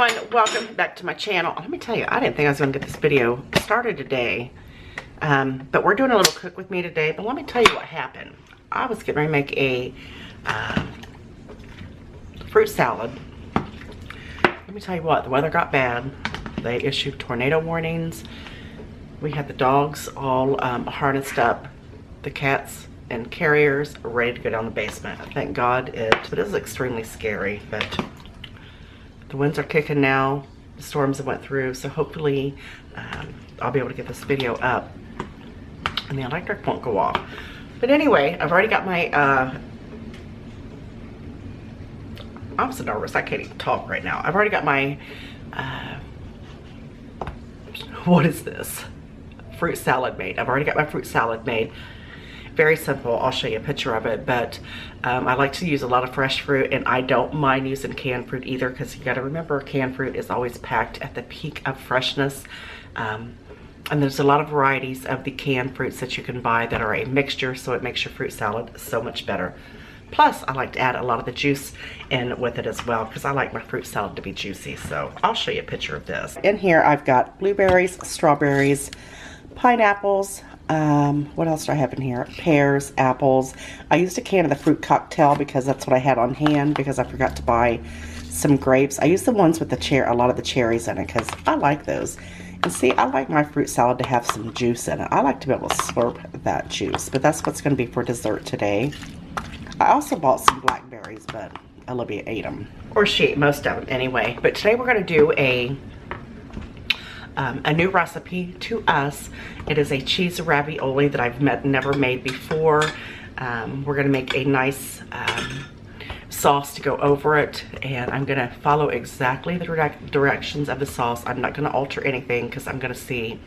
everyone, welcome back to my channel. Let me tell you, I didn't think I was going to get this video started today, but we're doing a little cook with me today. But let me tell you what happened. I was getting ready to make a fruit salad. Let me tell you what, the weather got bad. They issued tornado warnings. We had the dogs all harnessed up, the cats and carriers are ready to go down the basement. Thank God but it is extremely scary, but the winds are kicking now. The storms have went through, so hopefully I'll be able to get this video up and the electric won't go off. But anyway, I've already got my, I'm so nervous, I can't even talk right now. I've already got my, what is this? Fruit salad made. I've already got my fruit salad made. Very simple. I'll show you a picture of it, but I like to use a lot of fresh fruit, and I don't mind using canned fruit either, because you got to remember canned fruit is always packed at the peak of freshness. And there's a lot of varieties of the canned fruits that you can buy that are a mixture, so it makes your fruit salad so much better. Plus, I like to add a lot of the juice in with it as well, because I like my fruit salad to be juicy. So I'll show you a picture of this. In here, I've got blueberries, strawberries, pineapples. What else do I have in here? Pears, apples. I used a can of the fruit cocktail because that's what I had on hand, because I forgot to buy some grapes. I used the ones with a lot of the cherries in it, because I like those. And see, I like my fruit salad to have some juice in it. I like to be able to slurp that juice, but that's what's going to be for dessert today. I also bought some blackberries, but Olivia ate them. Or she ate most of them anyway. But today we're going to do a new recipe to us. It is a cheese ravioli that I've never made before. We're going to make a nice sauce to go over it, and I'm going to follow exactly the directions of the sauce. I'm not going to alter anything because I'm going to see,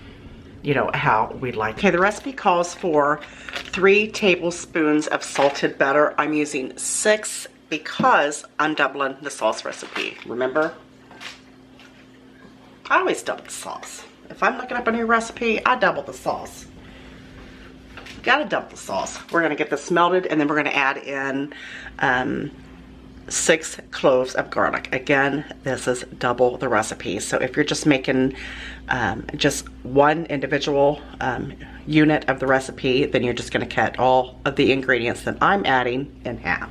you know, how we'd like. Okay, the recipe calls for 3 tablespoons of salted butter. I'm using 6 because I'm doubling the sauce recipe. Remember? I always double the sauce. If I'm looking up a new recipe, I double the sauce. Gotta double the sauce. We're gonna get this melted, and then we're gonna add in 6 cloves of garlic. Again, this is double the recipe. So if you're just making just one individual unit of the recipe, then you're just gonna cut all of the ingredients that I'm adding in half.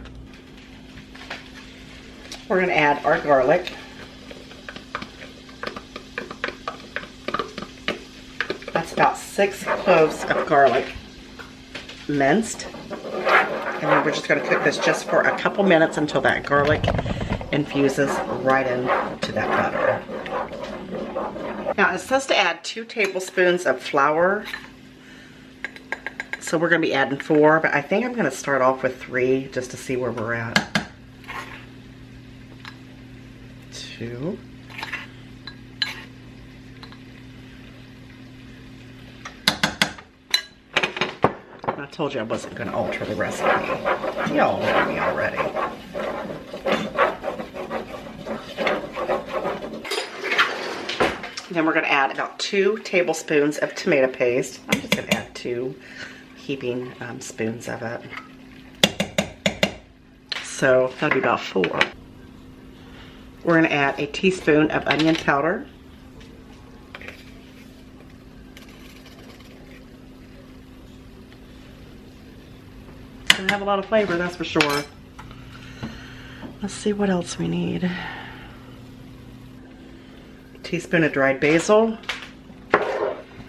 We're gonna add our garlic. That's about 6 cloves of garlic minced. And then we're just going to cook this just for a couple minutes until that garlic infuses right into that butter. Now it says to add 2 tablespoons of flour. So we're going to be adding 4, but I think I'm going to start off with 3 just to see where we're at. 2. I told you I wasn't going to alter the recipe. Y'all know me already. Then we're going to add about 2 tablespoons of tomato paste. I'm just going to add 2 heaping spoons of it. So that'll be about 4. We're going to add a teaspoon of onion powder. Gonna have a lot of flavor, that's for sure. Let's see what else we need. A teaspoon of dried basil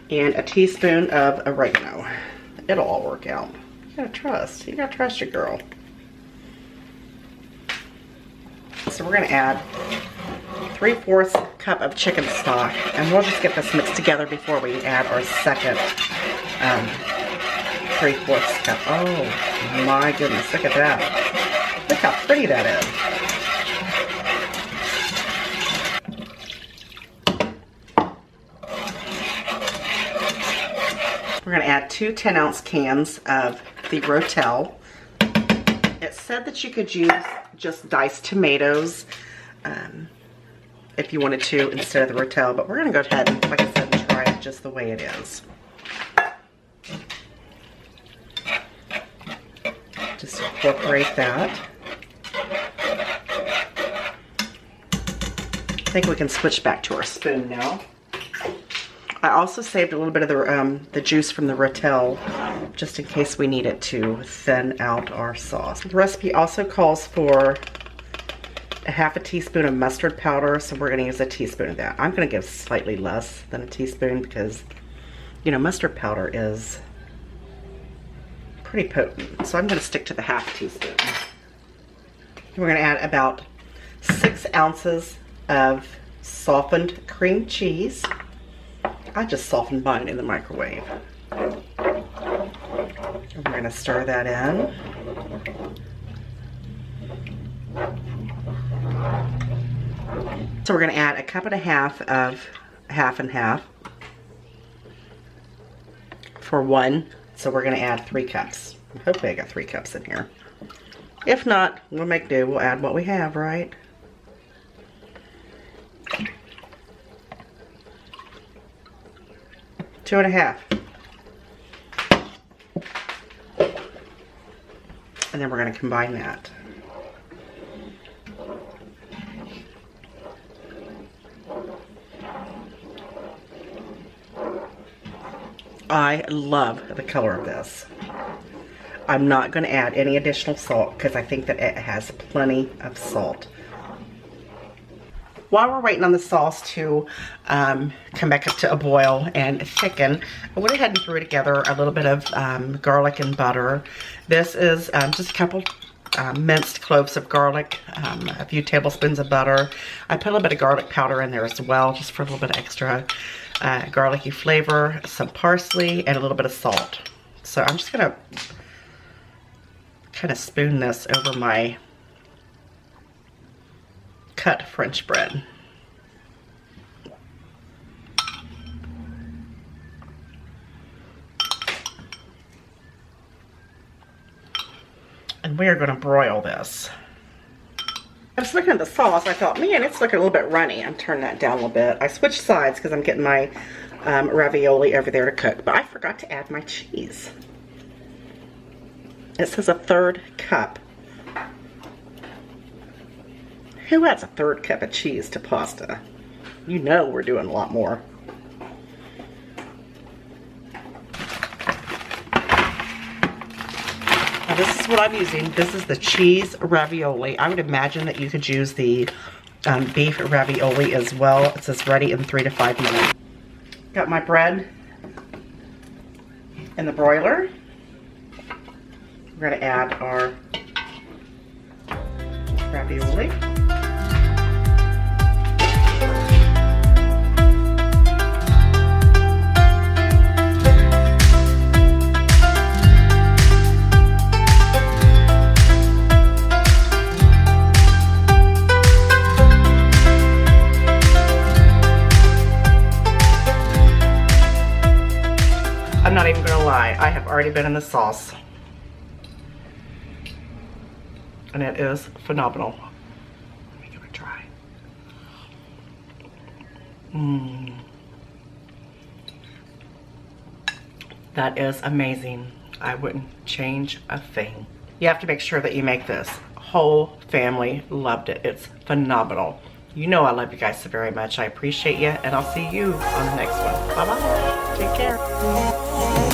and a teaspoon of oregano. It'll all work out. You gotta trust your girl. So we're gonna add 3/4 cup of chicken stock, and we'll just get this mixed together before we add our second 3/4 cup. Oh my goodness, look at that. Look how pretty that is. We're going to add 2 10-ounce cans of the Rotel. It said that you could use just diced tomatoes if you wanted to instead of the Rotel, but we're going to go ahead and, like I said, and try it just the way it is. Just incorporate that. think we can switch back to our spoon now. I also saved a little bit of the juice from the Ravioli just in case we need it to thin out our sauce. The recipe also calls for a half a teaspoon of mustard powder, so we're going to use a teaspoon of that. I'm going to give slightly less than a teaspoon because, you know, mustard powder is pretty potent. So I'm going to stick to the half teaspoon. We're going to add about 6 ounces of softened cream cheese. I just softened mine in the microwave. And we're going to stir that in. So we're going to add a cup and a half of half and half for 1. So we're going to add 3 cups. Hopefully I got 3 cups in here. If not, we'll make do. We'll add what we have, right? Two and a half. And then we're going to combine that. I love the color of this. I'm not going to add any additional salt because I think that it has plenty of salt. While we're waiting on the sauce to come back up to a boil and thicken, I went ahead and threw together a little bit of garlic and butter. This is just a couple minced cloves of garlic, a few tablespoons of butter. I put a little bit of garlic powder in there as well, just for a little bit of extra garlicky flavor, some parsley, and a little bit of salt. So I'm just going to kind of spoon this over my cut French bread. And we are going to broil this. I was looking at the sauce, I thought, man, it's looking a little bit runny. I'm turning that down a little bit. I switched sides because I'm getting my ravioli over there to cook, but I forgot to add my cheese. It says a 1/3 cup. Who adds a 1/3 cup of cheese to pasta? You know we're doing a lot more. Now this is what I'm using. This is the cheese ravioli. I would imagine that you could use the beef ravioli as well. It says ready in 3 to 5 minutes. Got my bread in the broiler. We're going to add our ravioli. I'm not even going to lie, I have already been in the sauce. And it is phenomenal. Let me give it a try. That is amazing. I wouldn't change a thing. You have to make sure that you make this. Whole family loved it. It's phenomenal. You know I love you guys so very much. I appreciate you, and I'll see you on the next one. Bye-bye. Take care.